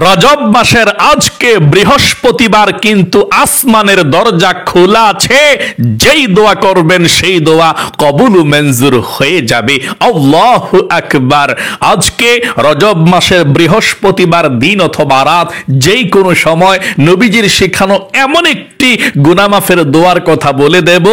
রজব মাসের আজকে বৃহস্পতিবার কিন্তু আসমানের দরজা খোলা আছে। যেই দোয়া করবেন সেই দোয়া কবুল ও মঞ্জুর হয়ে যাবে। আল্লাহু আকবার। আজকে রজব মাসের বৃহস্পতিবার দিন অথবা রাত যেই কোনো সময় নবীজির শেখানো এমন একটি গুনাহ মাফের দোয়ার কথা বলে দেব,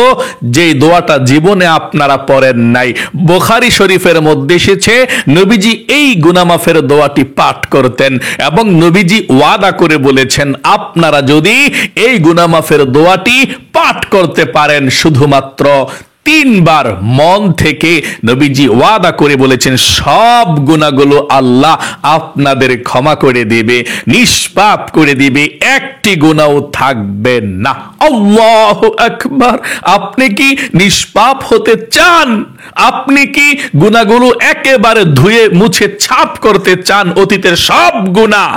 যেই দোয়াটা জীবনে আপনারা পড়েন নাই। বুখারী শরীফের মধ্যে এসেছে নবীজি এই গুনাহ মাফের দোয়াটি পাঠ করতেন এবং নবীজি ওয়াদা করে বলেছেন, আপনারা যদি এই গুনাহ মাফের দোয়াটি পাঠ করতে পারেন শুধুমাত্র 3 বার মন থেকে, নবীজি ওয়াদা করে বলেছেন সব গুনাহগুলো আল্লাহ আপনাদের ক্ষমা করে দিবে, নিষ্পাপ করে দিবে, একটি গুনাহও থাকবে না। আল্লাহু আকবার। আপনি কি নিষ্পাপ হতে চান? আপনি কি গুনাহগুলো একেবারে ধুয়ে মুছে ছাপ করতে চান, অতীতের সব গুনাহ?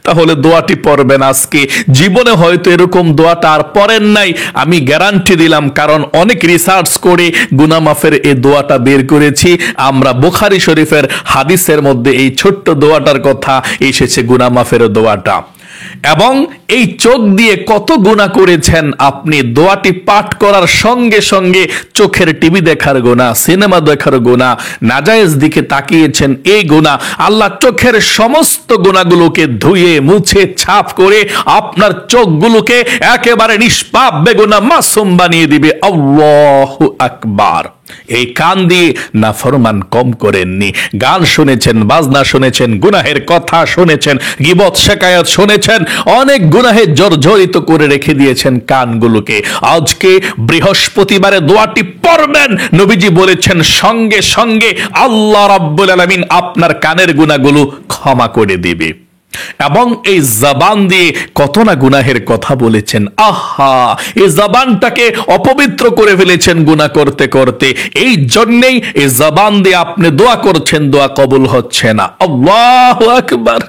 তাহলে দোয়াটি পড়বেন আজকে। জীবনে হয়তো এরকম দোয়াটা আর পড়েন নাই, আমি গ্যারান্টি দিলাম, কারণ অনেক রিসার্চ করে গুনাহ মাফের এই দোয়াটা বের করেছি আমরা। বুখারী শরীফের হাদিসের মধ্যে এই ছোট্ট দোয়াটার কথা এসেছে, গুনাহ মাফের দোয়াটা। এবং এই চোখ দিয়ে কত গুনাহ করেছেন আপনি, দোয়াটি পাঠ করার সঙ্গে সঙ্গে চোখের টিভি দেখার গুনাহ, সিনেমা দেখার গুনাহ, নাজায়েজ দিকে তাকিয়েছেন, এই গুনাহ আল্লাহ চোখের সমস্ত গুনাহগুলোকে ধুয়ে মুছে ছাপ করে আপনার চোখগুলোকে একেবারে নিষ্পাপ বেগুনাহ মাসুম বানিয়ে দিবে। আল্লাহু আকবার। এই কান দিয়ে নাফরমান কম করেননি, গান শুনেছেন, বাজনা শুনেছেন, গুনাহের কথা শুনেছেন, গীবত শিকায়াত শুনেছেন, অনেক গুনাহে জর্জরিত করে রেখে দিয়েছেন কানগুলোকে। আজকে বৃহস্পতিবারে দোয়াটি পড়বেন, নবীজি বলেছেন সঙ্গে সঙ্গে আল্লাহ রাব্বুল আলামিন আপনার কানের গুনাহগুলো ক্ষমা করে দিবে। এবং এই জবান দিয়ে কত না গুনাহের কথা বলেছেন, আহা, এই জবানটাকে অপবিত্র করে ফেলেছেন গুনাহ করতে করতে। এই জন্যই এই জবান দিয়ে আপনি দোয়া করছেন, দোয়া কবুল হচ্ছে না। আল্লাহু আকবার।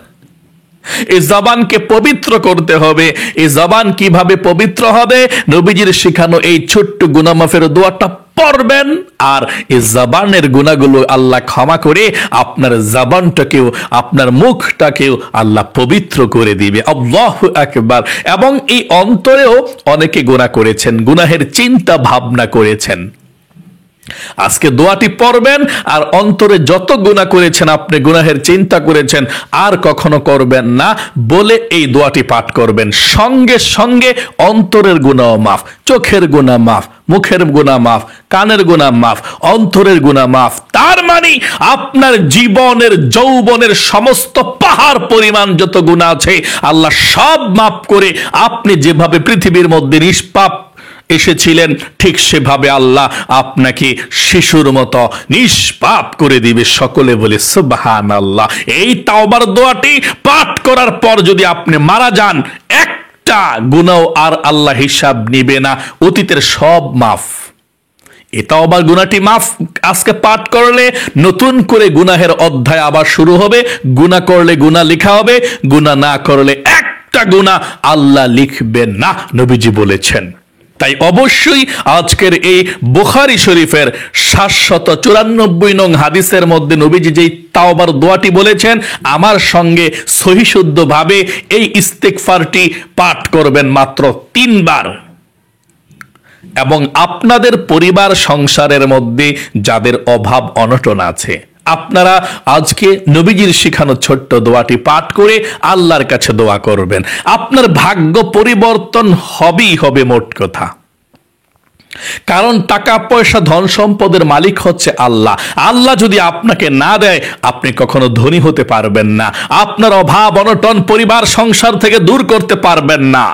এই জবানকে পবিত্র করতে হবে। এই জবান কিভাবে পবিত্র হবে? নবীজির শেখানো এই ছোট্ট গুনাহ মাফের দোয়াটা পড়বেন, আর এই জবানের গুনাহগুলো আল্লাহ ক্ষমা করে আপনার জবানটাকেও, আপনার মুখটাকেও আল্লাহ পবিত্র করে দিবে। আল্লাহু আকবার। এবং এই অন্তরেও অনেকে গুনাহ করেছেন, গুনাহের চিন্তা ভাবনা করেছেন। আজকে দোয়াটি পড়বেন, আর অন্তরে যত গুনাহ করেছেন, আপনি গুনাহের চিন্তা করেছেন, আর কখনো করবেন না বলে এই দোয়াটি পাঠ করবেন। সঙ্গে সঙ্গে অন্তরের গুনাহ মাফ, চোখের গুনাহ মাফ, মুখের গুনাহ মাফ, কানের গুনাহ মাফ, অন্তরের গুনাহ মাফ। তার মানে আপনার জীবনের যৌবনের সমস্ত পাহাড় পরিমাণ যত গুনাহ আছে আল্লাহ সব মাফ করে আপনি যেভাবে পৃথিবীর মধ্যে নিষ্পাপ এসেছিলেন, ঠিক সেভাবে আল্লাহ আপনাকে শিশুর মতো নিষ্পাপ করে দিবে। সকলে বলে সুবহানাল্লাহ। এই তাওবার দোয়াটি পাঠ করার পর যদি আপনি মারা যান, একটা গুনাহ আর আল্লাহ হিসাব নিবে না, অতীতের সব মাফ। এই তাওবার গুনাহটি মাফ আজকে পাঠ করলে নতুন করে গুনাহের অধ্যায় আবার শুরু হবে। গুনাহ করলে গুনাহ লেখা হবে, গুনাহ না করলে একটা গুনাহ আল্লাহ লিখবেন না, নবীজি বলেছেন। তাই অবশ্যই আজকের এই বুখারী শরীফের 794 নং হাদিসের মধ্যে নবীজি যেই তাওবার দোয়াটি বলেছেন, আমার সঙ্গে সহিশুদ্ধভাবে এই ইস্তেগফারটি পাঠ করবেন মাত্র 3 বার। এবং আপনাদের পরিবার সংসারের মধ্যে যাদের অভাব অনটন আছে, আপনারা আজকে নবীজির শেখানো ছোট্ট দোয়াটি পাঠ করে আল্লাহর কাছে দোয়া করবেন। আপনার ভাগ্য পরিবর্তন হবেই হবে, মোট কথা। কারণ টাকা পয়সা ধন সম্পদের মালিক হচ্ছে আল্লাহ। আল্লাহ যদি আপনাকে না দেয়, আপনি কখনো ধনী হতে পারবেন না। আপনার অভাব অনটন পরিবার সংসার থেকে দূর করতে পারবেন না,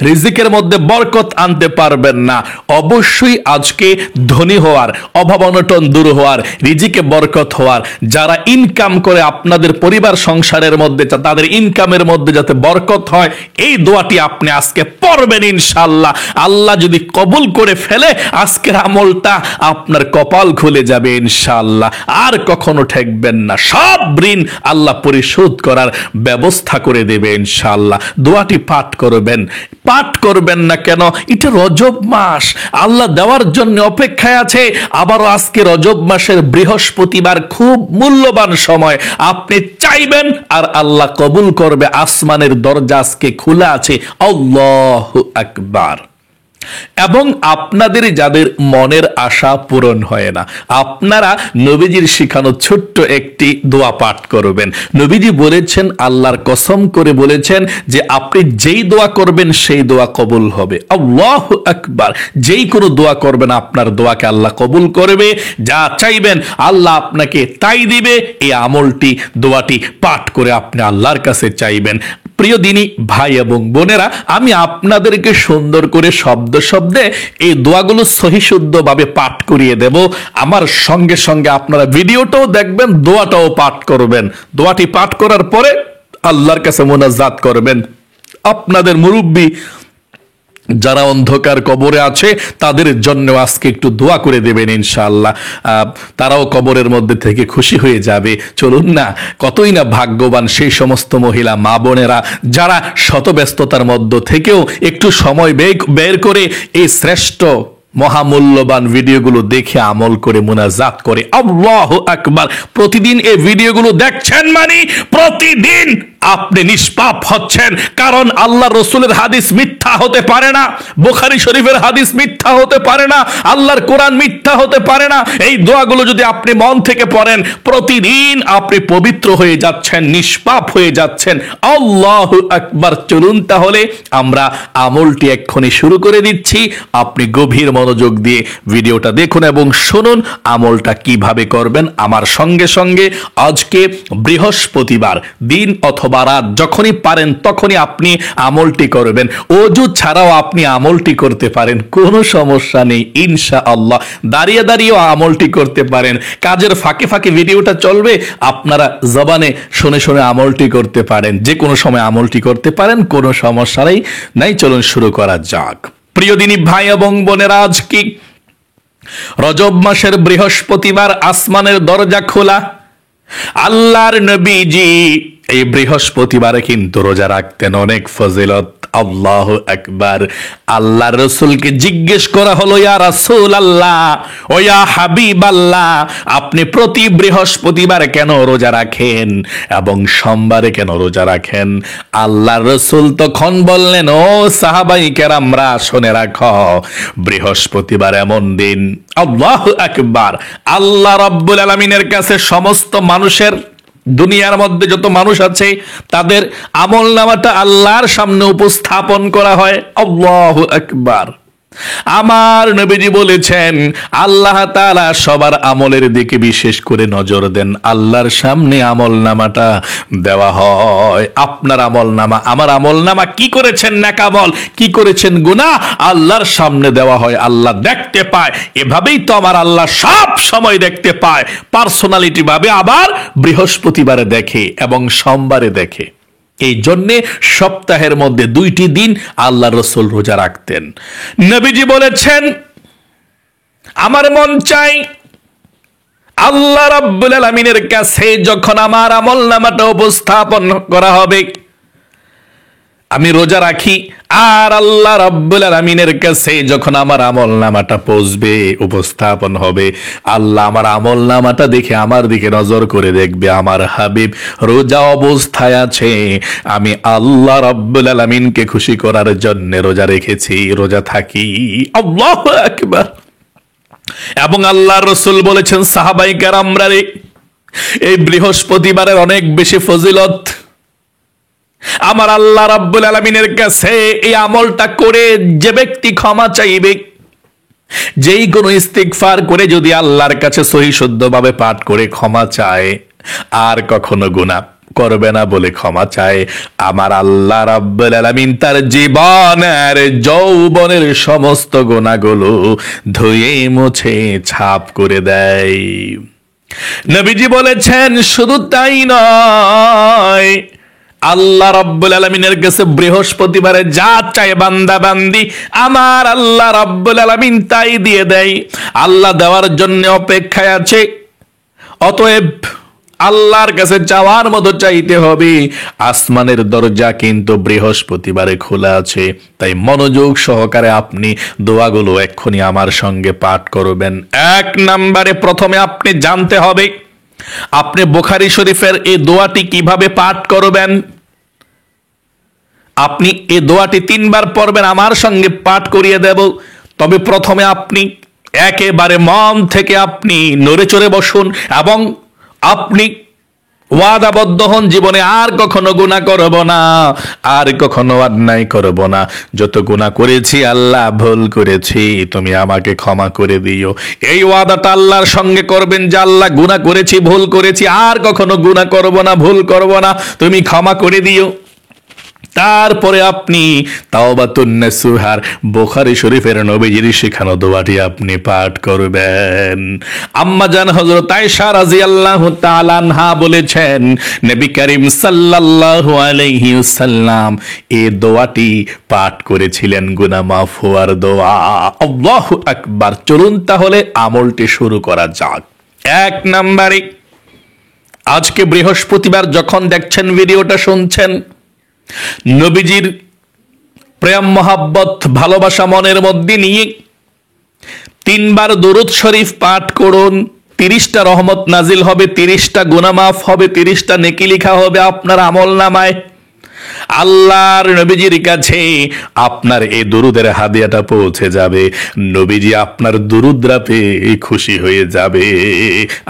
রিজিকের মধ্যে বরকত আনতে পারবেন না। অবশ্যই আজকে ধনী হওয়ার, অভাব অনটন দূর হওয়ার, রিজিকে বরকত হওয়ার, যারা ইনকাম করে আপনাদের পরিবার সংসারের মধ্যে, তাদের ইনকামের মধ্যে যাতে বরকত হয়, এই দোয়াটি আপনি আজকে পড়বেন ইনশাআল্লাহ। আল্লাহ যদি কবুল করে ফেলে, আজকের আমলটা আপনার কপাল খুলে যাবে ইনশাআল্লাহ। আর কখনো ঠেকবেন না, সব ঋণ আল্লাহ পরিশোধ করার ব্যবস্থা করে দেবে ইনশাআল্লাহ। দোয়াটি পাঠ করবেন। পাঠ করবেন না কেন? এটা রজব মাস, আল্লাহ দেওয়ার জন্য অপেক্ষায় আছে। আবারও আজকে রজব মাসের বৃহস্পতিবার, খুব মূল্যবান সময়। আপনি চাইবেন আর আল্লাহ কবুল করবে। আসমানের দরজা আজকে খোলা আছে। আল্লাহু আকবার। এবং আপনাদের যাদের মনের আশা পূরণ হয় না, আপনারা নবীজির শিখানো ছোট্ট একটি দোয়া পাঠ করবেন। নবীজি বলেছেন, আল্লাহর কসম করে বলেছেন যে আপনি যেই দোয়া করবেন সেই দোয়া কবুল হবে। আল্লাহু আকবার। যেই কোনো দোয়া করবেন আপনার দোয়াকে আল্লাহ কবুল করবে। যা চাইবেন আল্লাহ আপনাকে তাই দিবে। এই আমলটি, দোয়াটি পাঠ করে আপনি আল্লাহর কাছে চাইবেন। প্রিয় দিনী ভাই এবং বোনেরা, আমি আপনাদেরকে সুন্দর করে শব্দ শব্দে এই দোয়াগুলো সহিশুদ্ধভাবে পাঠ করিয়ে দেব। আমার সঙ্গে সঙ্গে আপনারা ভিডিওটাও দেখবেন, দোয়াটাও পাঠ করবেন। দোয়াটি পাঠ করার পরে আল্লাহর কাছে মোনাজাত করবেন। আপনাদের মুরব্বী যারা অন্ধকার কবরে আছে তাদের জন্য আজকে একটু দোয়া করে দেবেন, ইনশাআল্লাহ তারাও কবরের মধ্যে থেকে খুশি হয়ে যাবে। চলুন না, কতই না ভাগ্যবান সেই সমস্ত মহিলা মা বোনেরা যারা শত ব্যস্ততার মধ্য থেকেও একটু সময় বের করে এই শ্রেষ্ঠ মহামূল্যবান ভিডিওগুলো দেখে আমল করে মুনাজাত করে। আল্লাহু আকবার। প্রতিদিন এই ভিডিওগুলো দেখছেন মানে প্রতিদিন আপনি নিষ্পাপ হচ্ছেন, কারণ আল্লাহ রসুলের হাদিস মিথ্যা হতে পারে না, বুখারী শরীফের হাদিস মিথ্যা হতে পারে না, আল্লাহর কোরআন মিথ্যা হতে পারে না। এই দোয়াগুলো যদি আপনি মন থেকে পড়েন, প্রতিদিন আপনি পবিত্র হয়ে যাচ্ছেন, নিষ্পাপ হয়ে যাচ্ছেন। আল্লাহু আকবার। চলুন তাহলে আমরা আমলটি এক্ষুনি শুরু করে দিচ্ছি। আপনি গভীর মনোযোগ দিয়ে ভিডিওটা দেখুন এবং শুনুন আমলটা কিভাবে করবেন আমার সঙ্গে সঙ্গে। আজকে বৃহস্পতিবার দিন অথবা রাত, যখনই পারেন তখনই আপনি আমলটি করবেন। ওযু ছাড়াও আপনি আমলটি করতে পারেন, কোনো সমস্যা নেই ইনশাআল্লাহ। দাঁড়িয়ে দাঁড়িয়েও আমলটি করতে পারেন, কাজের ফাঁকে ফাঁকে ভিডিওটা চলবে, আপনারা জবানে শুনে শুনে আমলটি করতে পারেন। যে কোনো সময় আমলটি করতে পারেন, কোনো সমস্যা নাই। চলুন শুরু করা যাক। প্রিয় দিনী ভাই এবং বোনেরা, আজ কি রজব মাসের বৃহস্পতিবার, আসমানের দরজা খোলা। আল্লাহর নবীজি এই বৃহস্পতিবারে কিন্তু রোজা রাখতেন, অনেক ফজিলত। আল্লাহু আকবার। আল্লাহর রাসূলকে জিজ্ঞেস করা হলো, ইয়া রাসূলুল্লাহ ও ইয়া হাবিবাল্লাহ, আপনি প্রতি বৃহস্পতিবার কেন রোজা রাখেন এবং সোমবারে কেন রোজা রাখেন? আল্লাহর রাসূল তখন বললেন, ও সাহাবায়ে কেরামরা শুনে রাখো, বৃহস্পতিবার এমন দিন, আল্লাহু আকবার, আল্লাহ রাব্বুল আলামিনের কাছে সমস্ত মানুষের, দুনিয়ার মধ্যে যত মানুষ আছে তাদের আমলনামাটা আল্লাহর সামনে উপস্থাপন করা হয়। আল্লাহু আকবার। আমার নবীজি বলেছেন, আল্লাহ তাআলা সবার আমলের দিকে বিশেষ করে নজর দেন। আল্লাহর সামনে আমলনামাটা দেওয়া হয়। আপনার আমলনামা, আমার আমলনামা, কি করেছেন নেক আমল, কি করেছেন গুনাহ, আল্লাহর সামনে দেওয়া হয়। আল্লাহ দেখতে পায়। এভাবেই তো আমার আল্লাহ সব সময় দেখতে পায়, পার্সোনালিটি ভাবে। আবার বৃহস্পতিবারে দেখে এবং সোমবারে দেখে। এই জন্যে সপ্তাহের মধ্যে 2টি দিন আল্লাহ রসুল রোজা রাখতেন। নবীজি বলেছেন, আমার মন চাই আল্লাহ রাব্বুল আলামিনের কাছে যখন আমার আমলনামাটা উপস্থাপন করা হবে, আমি রোজা রাখি, আর আল্লাহ রাব্বুল আলামিনের কাছে যখন আমার আমলনামাটা পৌঁছবে, উপস্থাপন হবে, আল্লাহ আমার আমলনামাটা দেখে আমার দিকে নজর করে দেখবে, আমার হাবিব রোজা অবস্থায় আছে, আমি আল্লাহ রাব্বুল আলামিনকে খুশি করার জন্য রোজা রেখেছি, রোজা থাকি। আল্লাহু আকবার। এবং আল্লাহর রাসূল বলেছেন, সাহাবায়ে কেরামরা রে, এই বৃহস্পতিবারের অনেক বেশি ফজিলত। আমার আল্লাহ রাব্বুল আলামিনের কাছে এই আমলটা করে যে ব্যক্তি ক্ষমা চাইবে, যেই কোনো ইস্তিগফার করে যদি আল্লাহর কাছে সহিশুদ্ধভাবে পাঠ করে ক্ষমা চায়, আর কখনো গুনাহ করবে না বলে ক্ষমা চায়, আমার আল্লাহ রাব্বুল আলামিন তার জীবনের যৌবনের সমস্ত গুনাহগুলো ধুয়ে মুছে ছাপ করে দেয়। নবীজি বলেছেন, শুধু তাই নয়, আল্লাহ রাব্বুল আলামিনের কাছে বৃহস্পতিবারে যা চায় বান্দা বান্দি, আমার আল্লাহ রাব্বুল আলামিন তাই দিয়ে দেয়। আল্লাহ দেওয়ার জন্য অপেক্ষায় আছে। অতএব আল্লাহর কাছে চাওয়ার মতো চাইতে হবে। আসমানের দরজা কিন্তু বৃহস্পতিবারে খোলা আছে, তাই মনোযোগ সহকারে আপনি দোয়াগুলো এক্ষুনি আমার সঙ্গে পাঠ করবেন। 1 নম্বরে প্রথমে আপনি জানতে হবে আপনি বুখারী শরীফের এই দোয়াটি কিভাবে পাঠ করবেন। আপনি এই দোয়াটি 3 বার পড়বেন, আমার সঙ্গে পাঠ করিয়ে দেব। তবে প্রথমে আপনি একেবারে মন থেকে আপনি নড়ে চড়ে বসুন এবং আপনি ওয়াদাবদ্ধ হন জীবনে আর কখনো গুনাহ করব না, আর কখনো অন্যায় করব না। যত গুনাহ করেছি আল্লাহ, ভুল করেছি, তুমি আমাকে ক্ষমা করে দিও। এই ওয়াদাটা আল্লাহর সঙ্গে করবেন যে আল্লাহ, গুনাহ করেছি, ভুল করেছি, আর কখনো গুনাহ করব না, ভুল করব না, তুমি ক্ষমা করে দিও। তারপরে আপনি তাওবাতুন নাসুহার বুখারী শরীফের নবীজির শেখানো দোয়াটি আপনি পাঠ করবেন। আম্মা জান হযরত আয়েশা রাদিয়াল্লাহু তাআলা আনহা বলেছেন, নবী করিম সাল্লাল্লাহু আলাইহি ওয়াসাল্লাম এই দোয়াটি পাঠ করেছিলেন, গুনাহ মাফ হওয়ার দোয়া। আল্লাহু আকবার। চলুন তাহলে আমলটি শুরু করা যাক। 1 নম্বরে, আজকে বৃহস্পতিবার যখন দেখছেন ভিডিওটা শুনছেন, নবীজির প্রেম মহাব্বত ভালোবাসা মনের মধ্যে নিয়ে 3 বার দরুদ শরীফ পাঠ করুন। 30টা রহমত নাজিল হবে, 30টা গুনাহ মাফ হবে, 30টা নেকি লেখা হবে আপনার আমলনামায়। আল্লাহর নবীজির কাছে আপনার এই দুরুদের হাদিয়াটা পৌঁছে যাবে। নবীজি আপনার দুরুদরা পেয়ে খুশি হয়ে যাবে,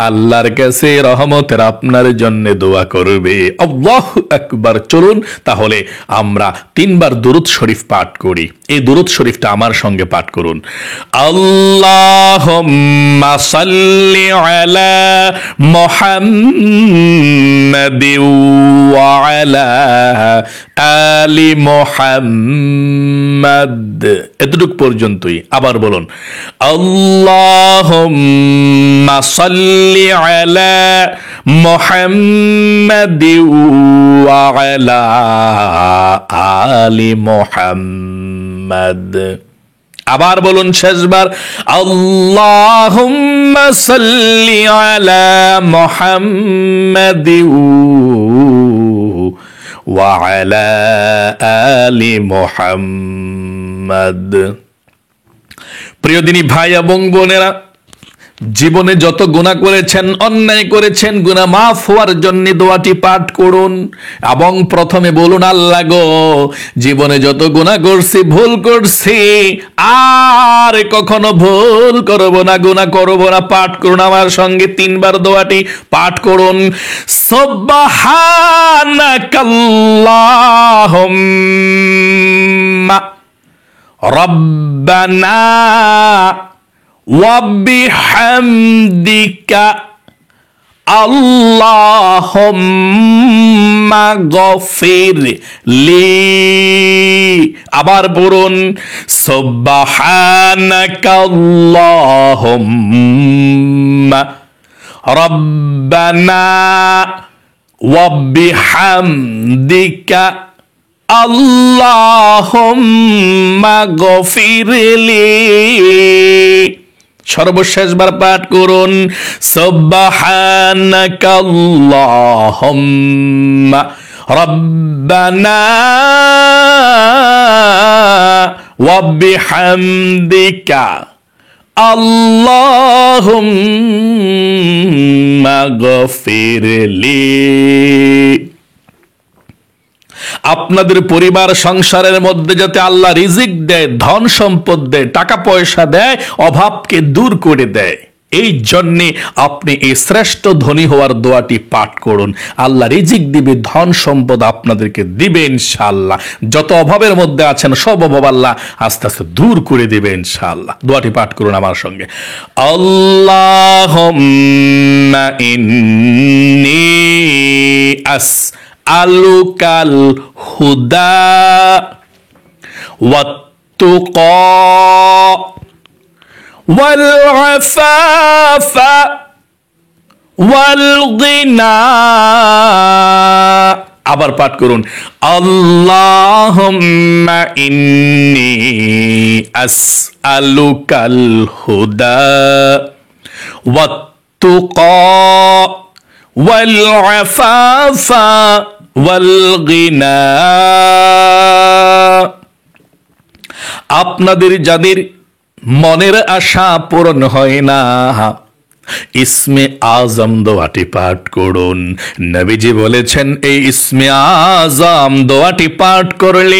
আল্লাহর কাছে রহমতের আপনার জন্য দোয়া করবে। আল্লাহু আকবার। চলুন তাহলে আমরা 3 বার দুরুদ শরীফ পাঠ করি। এই দুরুদ শরীফটা আমার সঙ্গে পাঠ করুন। আল্লাহুম্মা সাল্লি আলা মুহাম্মাদি ওয়া আলা আলি মুহাম্মাদ। এতটুকু পর্যন্তই। আবার বলুন, আল্লাহুম্মা সাল্লি আলা মুহাম্মাদি ওয়া আলা আলি মুহাম্মাদ। আবার বলুন শেষবার, আল্লাহুম্মা সাল্লি আলা মুহাম্মাদি ওয়া আলা আলি মুহাম্মাদ। প্রিয় দিনী ভাই এবং বোনেরা, জীবনে যত গুনাহ করেছেন, অন্যায় করেছেন, গুনাহ মাফ হওয়ার জন্য দোয়াটি পাঠ করুন এবং প্রথমে বলুন, আল্লাহ গো, জীবনে যত গুনাহ করছি, ভুল করছি, আর কখনো ভুল করব না, গুনাহ করব না। পাঠ করুন আমার সঙ্গে 3 বার দোয়াটি পাঠ করুন। সুবহানাকাল্লাহুম্মা রাব্বানা ওয়া বিহামদিকা আল্লাহুম্মা গফির লি। আবার পড়ুন, সুবহানাকাল্লাহুম্মা রাব্বানা ওয়া বিহামদিকা আল্লাহুম্মা গফিরলি। সর্বশেষবার পাঠ করুন, সুবহানাকাল্লাহুম্মা রাব্বানা ওয়া বিহামদিকা আল্লাহুম্মা গফিরলি। আপনাদের পরিবার সংসারের মধ্যে যাতে আল্লাহ রিজিক দেয়, ধন সম্পদ দেয়, টাকা পয়সা দেয়, অভাবকে দূর করে দেয়, এই জন্যে আপনি এই শ্রেষ্ঠ ধনী হওয়ার দোয়াটি পাঠ করুন। আল্লাহ রিজিক দিবে, ধন সম্পদ আপনাদেরকে দিবে ইনশাআল্লাহ। যত অভাবের মধ্যে আছেন সব অভাব আল্লাহ আস্তে আস্তে দূর করে দিবে ইনশাআল্লাহ। দোয়াটি পাঠ করুন আমার সঙ্গে। আল্লাহুম্মা ইন্নী আসআলুকাল হুদা ওয়াত তুকা ওয়াল আফাফা ওয়াল গিনা। আবার পাঠ করুন, আল্লাহুম্মা ইন্নী আসআলুকাল হুদা ওয়াত তুকা ওয়াল আফাফা ওয়াল গিনা। আপনাদের যাদের মনের আশা পূরণ হয় না, ইসমে আজম দোয়াটি পাঠ করুন। নবীজি বলেছেন এই ইসমে আজম দোয়াটি পাঠ করলে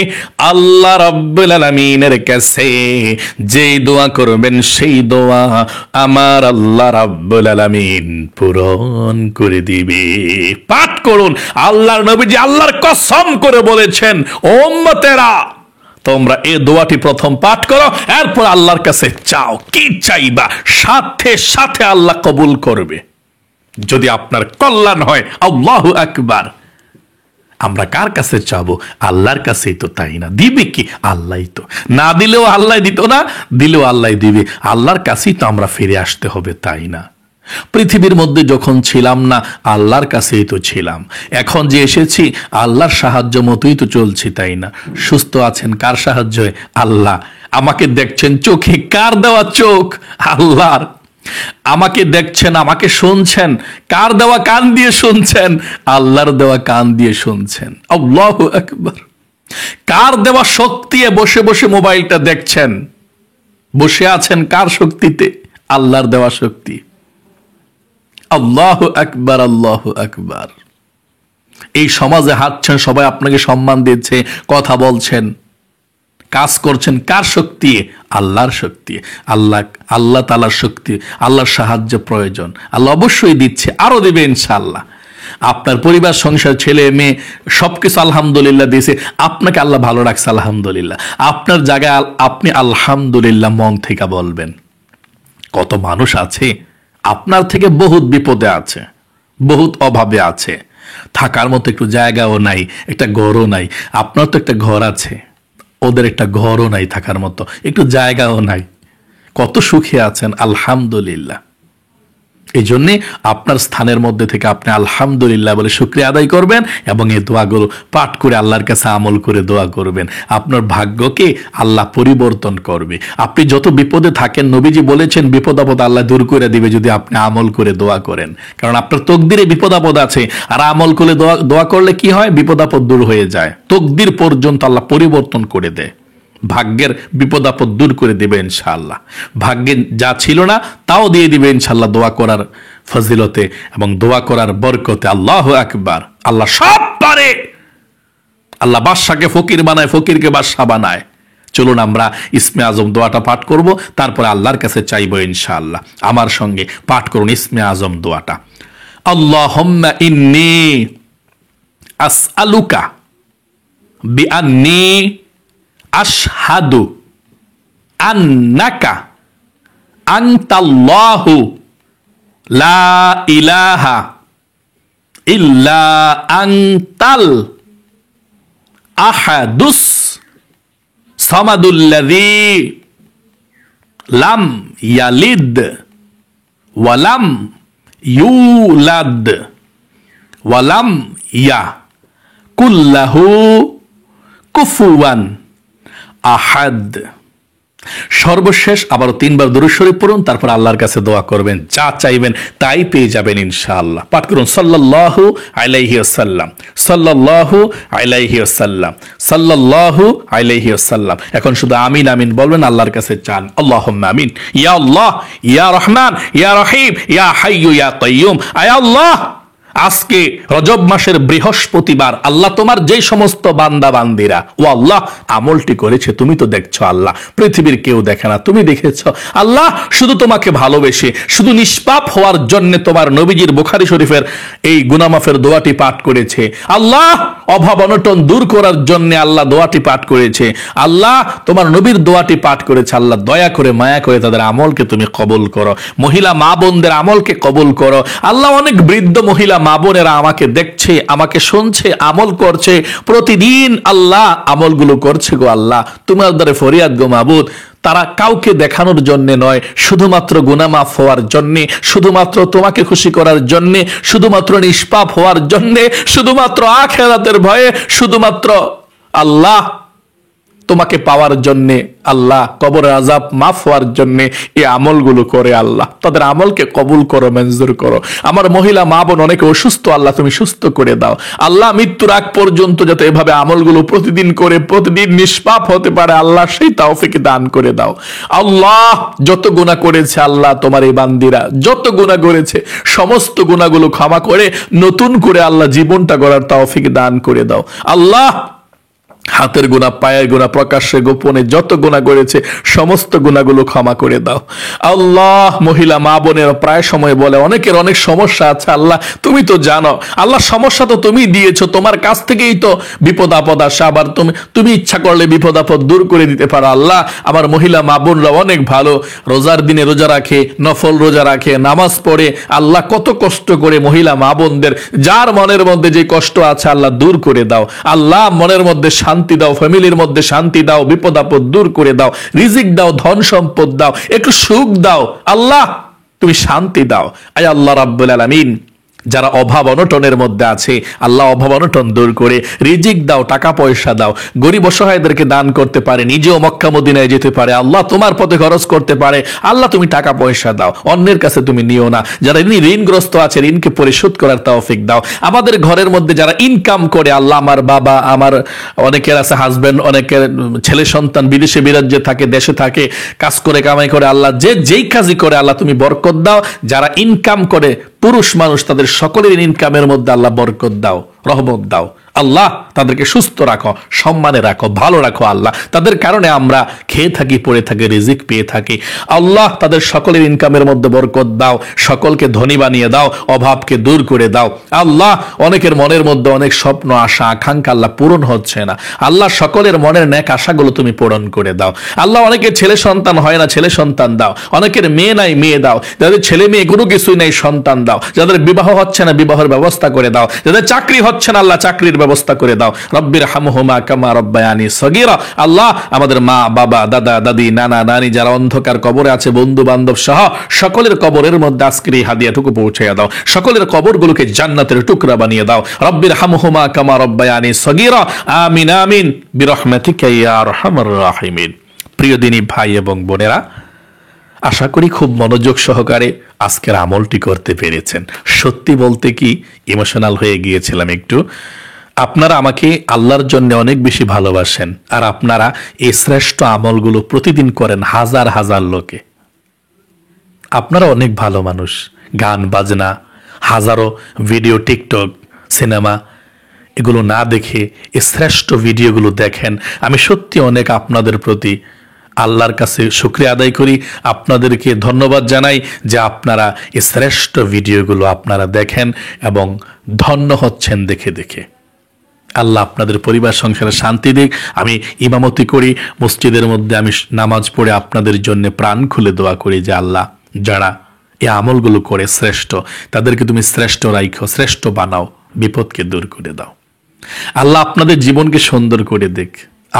আল্লাহ রাব্বুল আলামিনের কাছে যেই দোয়া করবেন সেই দোয়া আমার আল্লাহ রাব্বুল আলামিন পূরণ করে দিবে। পাঠ করুন। আল্লাহর নবীজি আল্লাহর কসম করে বলেছেন, ও উম্মতেরা তোমরা এই দোয়াটি প্রথম পাঠ করো, এরপর আল্লাহর কাছে চাও, কি চাইবা সাথে সাথে আল্লাহ কবুল করবে যদি আপনার কল্যাণ হয়। আল্লাহু আকবার। আমরা কার কাছে চাবো? আল্লাহর কাছেই তো, তাই না? দিবে কি? আল্লাহই তো। না দিলেও আল্লাহ দিত না, দিলেও আল্লাহ দিবে। আল্লাহর কাছেই তো আমরা ফিরে আসতে হবে, তাই না? পৃথিবীর মধ্যে যখন ছিলাম না আল্লাহর কাছেই তো ছিলাম, এখন যে এসেছি আল্লাহর সাহায্য মতোই তো চলছি, তাই না? সুস্থ আছেন কার সাহায্যে? আল্লাহ। আমাকে দেখছেন চোখে, কার দেওয়া চোখ? আল্লাহর। আমাকে দেখছেন, আমাকে শুনছেন, কার দেওয়া কান দিয়ে শুনছেন? আল্লাহর দেওয়া কান দিয়ে শুনছেন। আল্লাহু আকবার। কার দেওয়া শক্তি বসে বসে মোবাইলটা দেখছেন? বসে আছেন কার শক্তিতে? আল্লাহর দেওয়া শক্তি। আল্লাহু আকবার, আল্লাহু আকবার। এই সমাজে হাঁটছেন, সবাই আপনাকে সম্মান দিচ্ছে, কথা বলছেন, কাজ করছেন, কার শক্তি? আল্লাহর শক্তি। আল্লাহ তাআলার শক্তি, আল্লাহর সাহায্য প্রয়োজন। আল্লাহ অবশ্যই দিচ্ছে, আরো দেবে ইনশাআল্লাহ। আপনার পরিবার, সংসার, ছেলে মেয়ে সবকিছু আলহামদুলিল্লাহ দিয়েছে, আপনাকে আল্লাহ ভালো রাখছে আলহামদুলিল্লাহ। আপনার জায়গায় আপনি আলহামদুলিল্লাহ মন থেকে বলবেন। কত মানুষ আছে আপনার থেকে বহুত বিপদে আছে, বহুত অভাবে আছে, থাকার মতো একটু জায়গাও নাই, একটা ঘরও নাই। আপনার তো একটা ঘর আছে, ওদের একটা ঘরও নাই, থাকার মতো একটু জায়গাও নাই। কত সুখে আছেন আলহামদুলিল্লাহ। এই জন্যে আপনার স্থানের মধ্যে থেকে আপনি আলহামদুলিল্লাহ বলে শুকরিয়া আদায় করবেন এবং এই দোয়াগুলো পাঠ করে আল্লাহর কাছে আমল করে দোয়া করবেন। আপনার ভাগ্যকে আল্লাহ পরিবর্তন করবে। আপনি যত বিপদে থাকেন, নবীজি বলেছেন বিপদ আপদ আল্লাহ দূর করে দিবে যদি আপনি আমল করে দোয়া করেন। কারণ আপনার তকদিরে বিপদ আপদ আছে, আর আমল করে দোয়া করলে কি হয়? বিপদ আপদ দূর হয়ে যায়। তকদির পর্যন্ত আল্লাহ পরিবর্তন করে দেয়, ভাগ্যের বিপদ আপদ দূর করে দিবে ইনশাআল্লাহ। ভাগ্যে যা ছিল না তাও দিয়ে দিবে ইনশাআল্লাহ দোয়া করার ফজিলতে এবং দোয়া করার বরকতে। আল্লাহু আকবার। আল্লাহ সব পারে। আল্লাহ বাদশাকে ফকির বানায়, ফকিরকে বাদশা বানায়। চলুন আমরা ইসমে আজম দোয়াটা পাঠ করব, তারপরে আল্লাহর কাছে চাইবো ইনশাআল্লাহ। আমার সঙ্গে পাঠ করুন ইসমে আজম দোয়াটা। আল্লাহুম্মা ইন্নী আসআলুকা বিআন্নী আশহাদু আন্নাকা আনতাল্লাহু লা ইলাহা ইল্লা আনতাল আহাদুস সামাদুল্লাযী লাম ইয়ালিদ ওয়ালাম ইউলাদ ওয়ালাম ইয়াকুল্লাহু কুফুয়ান আহাদ। সর্বশেষ আবারও 3 বার দুরূদ শরীফ পড়ুন, তারপর আল্লাহর কাছে দোয়া করবেন, যা চাইবেন তাই পেয়ে যাবেন ইনশাআল্লাহ। পাঠ করুন সাল্লাল্লাহু আলাইহি ওয়াসাল্লাম, সাল্লাল্লাহু আলাইহি ওয়াসাল্লাম, সাল্লাল্লাহু আলাইহি ওয়াসাল্লাম। এখন শুধু আমিন আমিন বলবেন, আল্লাহর কাছে চান। আল্লাহুম্মা আমিন। ইয়া আল্লাহ, ইয়া রহমান, ইয়া রহিম, ইয়া হাইয়্যু ইয়া কাইয়্যুম। আয় আল্লাহ, আজকে রজব মাসের বৃহস্পতিবার, আল্লাহ তোমার যে সমস্ত বান্দা বান্দিরা ও আল্লাহ আমলটি করেছে তুমি তো দেখছো আল্লাহ, পৃথিবীর কেউ দেখে না, তুমি দেখেছো আল্লাহ। শুধু তোমাকে ভালোবেসে, শুধু নিষ্পাপ হওয়ার জন্য তোমার নবীজির বুখারী শরীফের এই গুনাহ মাফের দোয়াটি পাঠ করেছে আল্লাহ। অভাব অনটন দূর করার জন্য আল্লাহ দোয়াটি পাঠ করেছে আল্লাহ। তোমার নবীর দোয়াটি পাঠ করেছে আল্লাহ। দয়া করে মায়া করে তাদের আমলকে তুমি কবুল করো। মহিলা মা বোনদের আমলকে কবুল করো আল্লাহ। অনেক বৃদ্ধ মহিলা মা বোনেরা আমাকে দেখছে, আমাকে শুনছে, আমল করছে, প্রতিদিন আল্লাহ আমলগুলো করছে গো আল্লাহ। তোমার দ্বারা ফরিয়াদ গো মাবুদ, তারা কাউকে দেখানোর জন্য নয়, শুধুমাত্র গুনাহ মাফ হওয়ার জন্য, শুধুমাত্র তোমাকে খুশি করার জন্য, শুধুমাত্র নিষ্পাপ হওয়ার জন্য, শুধুমাত্র আখিরাতের ভয়ে, শুধুমাত্র আল্লাহ তোমাকে পাওয়ার জন্যে, আল্লাহ কবরের আযাব মাফ হওয়ার জন্যে এই আমলগুলো করে। আল্লাহ তাদের আমলকে কবুল করো, মঞ্জুর করো। আমার মহিলা মা বোন অনেকে অসুস্থ, আল্লাহ তুমি সুস্থ করে দাও। আল্লাহ মৃত্যুর আগ পর্যন্ত যাতে এভাবে আমলগুলো প্রতিদিন করে প্রতিদিন নিষ্পাপ হতে পারে, আল্লাহ সেই তৌফিক দান করে দাও। আল্লাহ যত গুনাহ করেছে আল্লাহ তোমার এই বান্দিরা যত গুনাহ করেছে সমস্ত গুনাহগুলো ক্ষমা করে নতুন করে আল্লাহ জীবনটা গড়ার তৌফিক দান করে দাও। আল্লাহ হাতের গুনাহ, পায়ের গুনাহ, প্রকাশ্যে গোপনে যত গুনাহ করেছে সমস্ত গুনাহগুলো ক্ষমা করে দাও। আল্লাহ মহিলা মা বোনের প্রায় সময় বলে অনেকের অনেক সমস্যা আছে, আল্লাহ তুমি তো জানো, আল্লাহ সমস্যা তো তুমি দিয়েছো, তোমার কাছ থেকেই তো বিপদ আপদ আসে, আবার তুমি ইচ্ছা করলে বিপদ আপদ দূর করে দিতে পারো। আল্লাহ আমার মহিলা মা বোনরা অনেক ভালো, রোজার দিনে রোজা রাখে, নফল রোজা রাখে, নামাজ পড়ে, আল্লাহ কত কষ্ট করে মহিলা মা বোনদের যার মনের মধ্যে যে কষ্ট আছে আল্লাহ দূর করে দাও। আল্লাহ মনের মধ্যে শান্তি দাও, ফ্যামিলির মধ্যে শান্তি দাও, বিপদ আপদ দূর করে দাও, রিজিক দাও, ধন সম্পদ দাও, একটু সুখ দাও। আল্লাহ তুমি শান্তি দাও। আয় আল্লাহ রাব্বুল আলামিন যারা অভাব অনটনের মধ্যে আছে আল্লাহ অভাব অনটন দূর করে রিজিক দাও, টাকা পয়সা দাও, গরিব অসহায়দেরকে দান করতে পারে, নিজেও মক্কা মদিনায় যেতে পারে, আল্লাহ তোমার পথে খরচ করতে পারে, আল্লাহ তুমি টাকা পয়সা দাও, অন্যের কাছে তুমি নিও না। যারা ঋণগ্রস্ত আছে ঋণকে পরিশোধ করার তৌফিক দাও। আমাদের ঘরের মধ্যে যারা ইনকাম করে, আল্লাহ আমার বাবা, আমার অনেকের আছে হাজবেন্ড, অনেকের ছেলে সন্তান বিদেশে বিরাজ্যে থাকে, দেশে থাকে, কাজ করে কামাই করে, আল্লাহ যেই কাজই করে আল্লাহ তুমি বরকত দাও। যারা ইনকাম করে পুরুষ মানুষ তাদের সকলের ইনকামের মধ্যে আল্লাহ বরকত দাও, রহমত দাও। আল্লাহ তাদেরকে সুস্থ রাখো, সম্মানে রাখো, ভালো রাখো। আল্লাহ তাদের কারণে আমরা খেয়ে থাকি, পড়ে থাকি, রিজিক পেয়ে থাকি। আল্লাহ তাদের সকলের ইনকামের মধ্যে বরকত দাও, সকলকে ধনী বানিয়ে দাও, অভাবকে দূর করে দাও। আল্লাহ অনেকের মনের মধ্যে অনেক স্বপ্ন, আশা, আকাঙ্ক্ষা আল্লাহ পূরণ হচ্ছে না, আল্লাহ সকলের মনের ন্যাক আশাগুলো তুমি পূরণ করে দাও। আল্লাহ অনেকের ছেলে সন্তান হয় না, ছেলে সন্তান দাও, অনেকের মেয়ে নাই, মেয়ে দাও, যাদের ছেলে মেয়ে কোনো কিছুই নাই সন্তান দাও, যাদের বিবাহ হচ্ছে না বিবাহের ব্যবস্থা করে দাও, যাদের চাকরি হচ্ছে না আল্লাহ চাকরির ব্যবস্থা করে দাও। রব্বির হামহুমা কামা রব্বায়ানি সগীরা। আল্লাহ আমাদের মা বাবা, দাদা দাদি, নানা নানি যারা অন্ধকার কবরে আছে, বন্ধু বান্ধব সহ সকলের কবরের মধ্যে আজকের এই হাদিয়াটুকু পৌঁছাইয়া দাও, সকলের কবরগুলোকে জান্নাতের টুকরা বানিয়ে দাও। রব্বির হামহুমা কামা রব্বায়ানি সগীরা। আমিন আমিন বিরহমাতিকা ইয়া আরহামার রাহিমিন। প্রিয় দিনী ভাই এবং বোনেরা, আশা করি খুব মনোযোগ সহকারে আজকের আমলটি করতে পেরেছেন। সত্যি বলতে কি ইমোশনাল হয়ে গিয়েছিলাম একটু। আপনারা আমাকে আল্লাহর জন্য অনেক বেশি ভালোবাসেন, আর আপনারা এই শ্রেষ্ঠ আমলগুলো প্রতিদিন করেন হাজার হাজার লোকে। আপনারা অনেক ভালো মানুষ, গান বাজনা, হাজারো ভিডিও, টিকটক, সিনেমা এগুলো না দেখে এই শ্রেষ্ঠ ভিডিওগুলো দেখেন। আমি সত্যি অনেক আপনাদের প্রতি আল্লাহর কাছে শুকরিয়া আদায় করি, আপনাদেরকে ধন্যবাদ জানাই যে আপনারা এই শ্রেষ্ঠ ভিডিওগুলো আপনারা দেখেন এবং ধন্য হচ্ছেন দেখে দেখে। আল্লাহ আপনাদের পরিবার সংসারে শান্তি দিক। আমি ইমামতি করি মসজিদের মধ্যে, আমি নামাজ পড়ে আপনাদের জন্য প্রাণ খুলে দোয়া করি যে আল্লাহ যারা এই আমলগুলো করে শ্রেষ্ঠ, তাদেরকে তুমি শ্রেষ্ঠ রাইখো, শ্রেষ্ঠ বানাও, বিপদকে দূর করে দাও। আল্লাহ আপনাদের জীবনকে সুন্দর করে দেখ,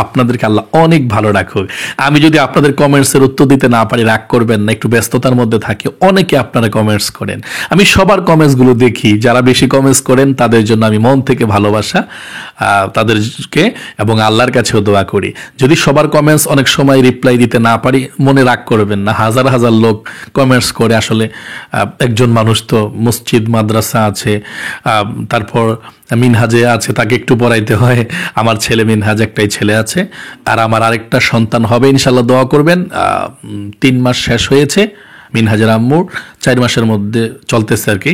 আপনাদেরকে আল্লাহ অনেক ভালো রাখুক। আমি যদি আপনাদের কমেন্টসের উত্তর দিতে না পারি রাগ করবেন না, একটু ব্যস্ততার মধ্যে থাকি। অনেকে আপনারা কমেন্টস করেন, আমি সবার কমেন্টসগুলো দেখি, যারা বেশি কমেন্টস করেন তাদের জন্য আমি মন থেকে ভালোবাসা তাদেরকে এবং আল্লাহর কাছেও দোয়া করি। যদি সবার কমেন্টস অনেক সময় রিপ্লাই দিতে না পারি মনে রাগ করবেন না, হাজার হাজার লোক কমেন্টস করে। আসলে একজন মানুষ তো মসজিদ মাদ্রাসা আছে, তারপর মিনহাজে আছে, তাকে একটু পড়াইতে হয়। আমার ছেলে মিনহাজ একটাই ছেলে আছে, আর আমার আরেকটা সন্তান হবে ইনশাল্লাহ, দোয়া করবেন। 3 মাস শেষ হয়েছে মিনহাজের আম্মুর, 4 মাসের মধ্যে চলতেছে আর কি।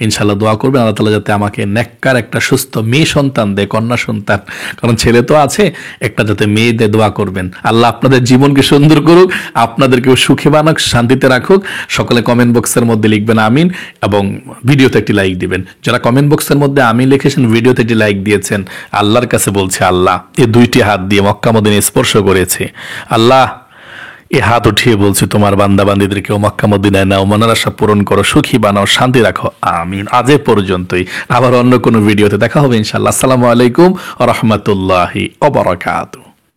ইনশাল্লাহ দোয়া করবেন আল্লাহ তাআলা যাতে আমাকে নেককার একটা সুস্থ মেয়ে সন্তান দেয়, কন্যা সন্তান, কারণ ছেলে তো আছে, একটা যাতে মেয়ে দেয়। দোয়া করবেন আল্লাহ আপনাদের জীবনকে সুন্দর করুক, আপনাদেরকেও সুখী বানাক, শান্তিতে রাখুক। সকলে কমেন্ট বক্সের মধ্যে লিখবেন আমিন এবং ভিডিওতে একটি লাইক দিবেন। যারা কমেন্ট বক্সের মধ্যে আমিন লিখেছেন, ভিডিওতে একটি লাইক দিয়েছেন, আল্লাহর কাছে বলছে আল্লাহ এই 2টি হাত দিয়ে মক্কা মদিনা স্পর্শ করেছে, আল্লাহ এ হাত উঠিয়ে বলছি তোমার বান্দা বান্দীদেরকে মক্কা মদিনায় নাও, মনের আশা পূরণ করো, সুখী বানাও, শান্তি রাখো, আমিন। আজ এ পর্যন্তই, আবার অন্য কোনো ভিডিওতে দেখা হবে ইনশাআল্লাহ। আসসালামু আলাইকুম ওয়া রাহমাতুল্লাহি ওয়া বারাকাতুহু।